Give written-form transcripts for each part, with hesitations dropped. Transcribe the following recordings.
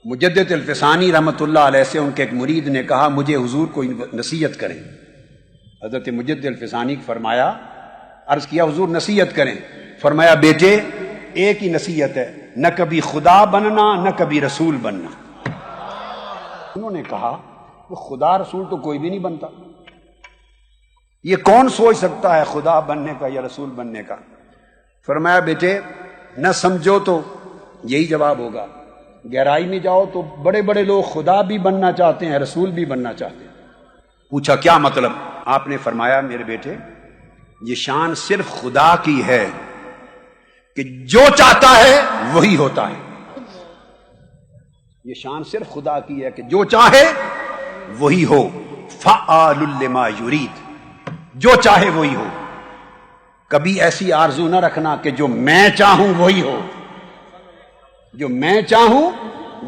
مجدد الفسانی رحمۃ اللہ علیہ سے ان کے ایک مرید نے کہا مجھے حضور کو نصیحت کریں. حضرت مجدد الفسانی کو فرمایا، عرض کیا حضور نصیحت کریں. فرمایا بیٹے ایک ہی نصیحت ہے، نہ کبھی خدا بننا نہ کبھی رسول بننا. انہوں نے کہا کہ خدا رسول تو کوئی بھی نہیں بنتا، یہ کون سوچ سکتا ہے خدا بننے کا یا رسول بننے کا. فرمایا بیٹے نہ سمجھو تو یہی جواب ہوگا، گہرائی میں جاؤ تو بڑے بڑے لوگ خدا بھی بننا چاہتے ہیں رسول بھی بننا چاہتے ہیں. پوچھا کیا مطلب؟ آپ نے فرمایا میرے بیٹے یہ شان صرف خدا کی ہے کہ جو چاہتا ہے وہی ہوتا ہے. یہ شان صرف خدا کی ہے کہ جو چاہے وہی ہو. فعال لما یرید، جو چاہے وہی ہو. کبھی ایسی آرزو نہ رکھنا کہ جو میں چاہوں وہی ہو، جو میں چاہوں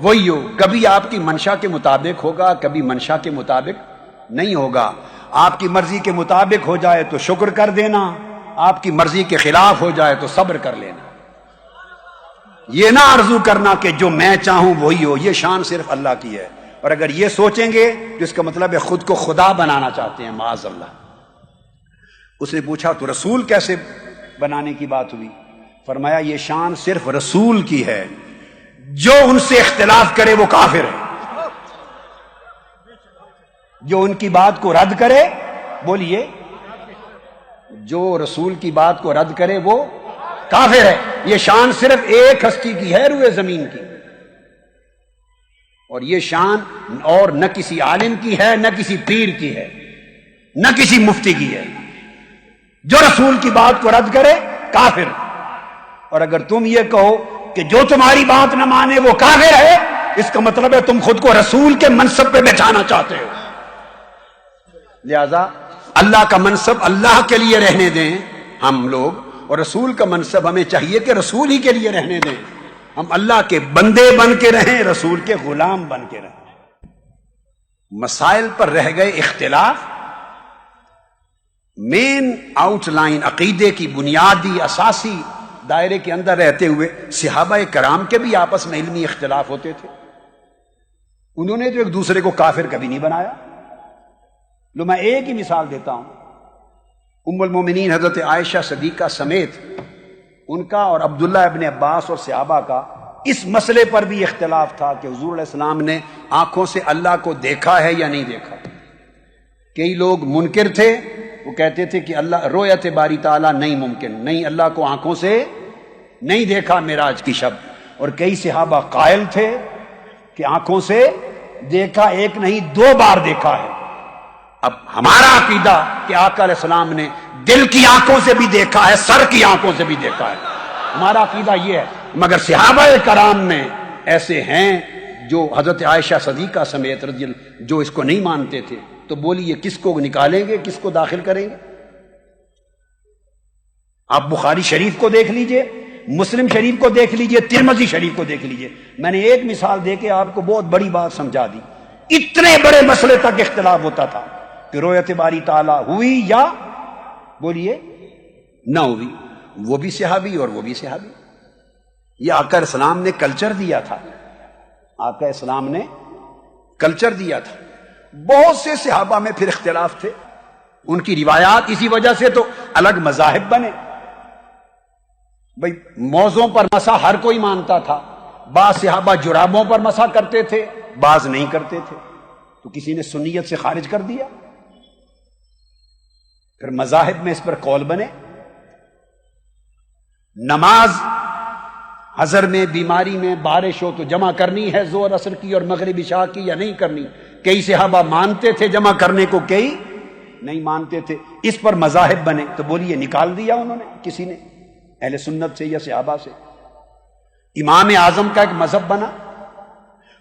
وہی ہو. کبھی آپ کی منشا کے مطابق ہوگا، کبھی منشا کے مطابق نہیں ہوگا. آپ کی مرضی کے مطابق ہو جائے تو شکر کر دینا، آپ کی مرضی کے خلاف ہو جائے تو صبر کر لینا. یہ نہ آرزو کرنا کہ جو میں چاہوں وہی ہو. یہ شان صرف اللہ کی ہے. اور اگر یہ سوچیں گے تو اس کا مطلب ہے خود کو خدا بنانا چاہتے ہیں، معاذ اللہ. اس نے پوچھا تو رسول کیسے بنانے کی بات ہوئی؟ فرمایا یہ شان صرف رسول کی ہے، جو ان سے اختلاف کرے وہ کافر ہے. جو ان کی بات کو رد کرے، بولیے، جو رسول کی بات کو رد کرے وہ کافر ہے. یہ شان صرف ایک ہستی کی ہے روئے زمین کی، اور یہ شان اور نہ کسی عالم کی ہے، نہ کسی پیر کی ہے، نہ کسی مفتی کی ہے. جو رسول کی بات کو رد کرے کافر. اور اگر تم یہ کہو کہ جو تمہاری بات نہ مانے وہ کافر ہے، اس کا مطلب ہے تم خود کو رسول کے منصب پہ بٹھانا چاہتے ہو. لہذا اللہ کا منصب اللہ کے لیے رہنے دیں ہم لوگ، اور رسول کا منصب ہمیں چاہیے کہ رسول ہی کے لیے رہنے دیں. ہم اللہ کے بندے بن کے رہیں، رسول کے غلام بن کے رہیں. مسائل پر رہ گئے اختلاف، مین آؤٹ لائن عقیدے کی بنیادی اساسی دائرے کے اندر رہتے ہوئے صحابہ کرام کے بھی آپس میں علمی اختلاف ہوتے تھے. انہوں نے جو ایک دوسرے کو کافر کبھی نہیں بنایا. لو میں ایک ہی مثال دیتا ہوں. ام المومنین حضرت عائشہ صدیقہ سمیت ان کا اور عبداللہ ابن عباس اور صحابہ کا اس مسئلے پر بھی اختلاف تھا کہ حضور علیہ السلام نے آنکھوں سے اللہ کو دیکھا ہے یا نہیں دیکھا. کئی لوگ منکر تھے، وہ کہتے تھے کہ اللہ رؤیت باری تعالیٰ نہیں ممکن، نہیں اللہ کو آنکھوں سے نہیں دیکھا معراج کی شب. اور کئی صحابہ قائل تھے کہ آنکھوں سے دیکھا، ایک نہیں 2 بار دیکھا ہے. اب ہمارا عقیدہ کہ آقا علیہ السلام نے دل کی آنکھوں سے بھی دیکھا ہے، سر کی آنکھوں سے بھی دیکھا ہے. ہمارا عقیدہ یہ ہے. مگر صحابہ کرام میں ایسے ہیں جو حضرت عائشہ صدیقہ سمیت رضی اللہ جو اس کو نہیں مانتے تھے. تو بولیے کس کو نکالیں گے، کس کو داخل کریں گے؟ آپ بخاری شریف کو دیکھ لیجئے، مسلم شریف کو دیکھ لیجئے، ترمذی شریف کو دیکھ لیجئے. میں نے ایک مثال دے کے آپ کو بہت بڑی بات سمجھا دی. اتنے بڑے مسئلے تک اختلاف ہوتا تھا کہ رؤیت باری تعالیٰ ہوئی یا بولیے نہ ہوئی. وہ بھی صحابی اور وہ بھی صحابی. یہ آقا علیہ السلام نے کلچر دیا تھا. آقا علیہ السلام نے کلچر دیا تھا. بہت سے صحابہ میں پھر اختلاف تھے. ان کی روایات اسی وجہ سے تو الگ مذاہب بنے. بھئی موضوعوں پر مسح ہر کوئی مانتا تھا. بعض صحابہ جرابوں پر مسح کرتے تھے، بعض نہیں کرتے تھے. تو کسی نے سنیت سے خارج کر دیا. پھر مذاہب میں اس پر قول بنے. نماز حضر میں، بیماری میں، بارش ہو تو جمع کرنی ہے ظہر عصر کی اور مغرب عشاء کی یا نہیں کرنی. کئی صحابہ مانتے تھے جمع کرنے کو، کئی نہیں مانتے تھے. اس پر مذاہب بنے. تو بولیے نکال دیا انہوں نے کسی نے اہل سنت سے یا صحابہ سے؟ امام اعظم کا ایک مذہب بنا.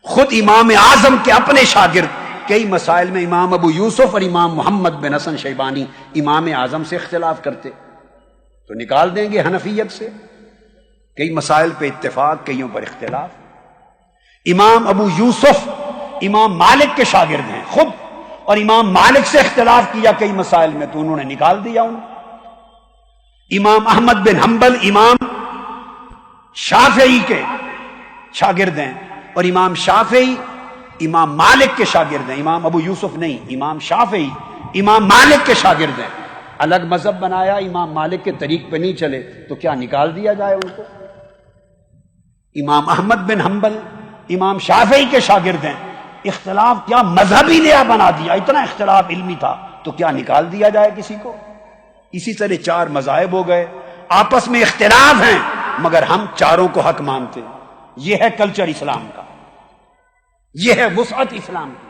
خود امام اعظم کے اپنے شاگرد کئی مسائل میں امام ابو یوسف اور امام محمد بن حسن شیبانی امام اعظم سے اختلاف کرتے. تو نکال دیں گے حنفیت سے. کئی مسائل پہ اتفاق، کئیوں پر اختلاف. امام ابو یوسف امام مالک کے شاگرد ہیں خود، اور امام مالک سے اختلاف کیا کئی مسائل میں تو انہوں نے نکال دیا. امام احمد بن حنبل امام شافعی کے شاگرد ہیں، اور امام شافعی امام مالک کے شاگرد ہیں، امام ابو یوسف نہیں، امام شافعی امام مالک کے شاگرد ہیں۔ الگ مذہب بنایا، امام مالک کے طریق پہ نہیں چلے تو کیا نکال دیا جائے ان کو؟ امام احمد بن حنبل امام شافعی کے شاگرد ہیں، اختلاف کیا مذہبی نیا بنا دیا، اتنا اختلاف علمی تھا تو کیا نکال دیا جائے کسی کو؟ اسی طرح چار مذاہب ہو گئے، آپس میں اختلاف ہیں مگر ہم چاروں کو حق مانتے ہیں۔ یہ ہے کلچر اسلام کا، یہ ہے وسعت اسلام کی۔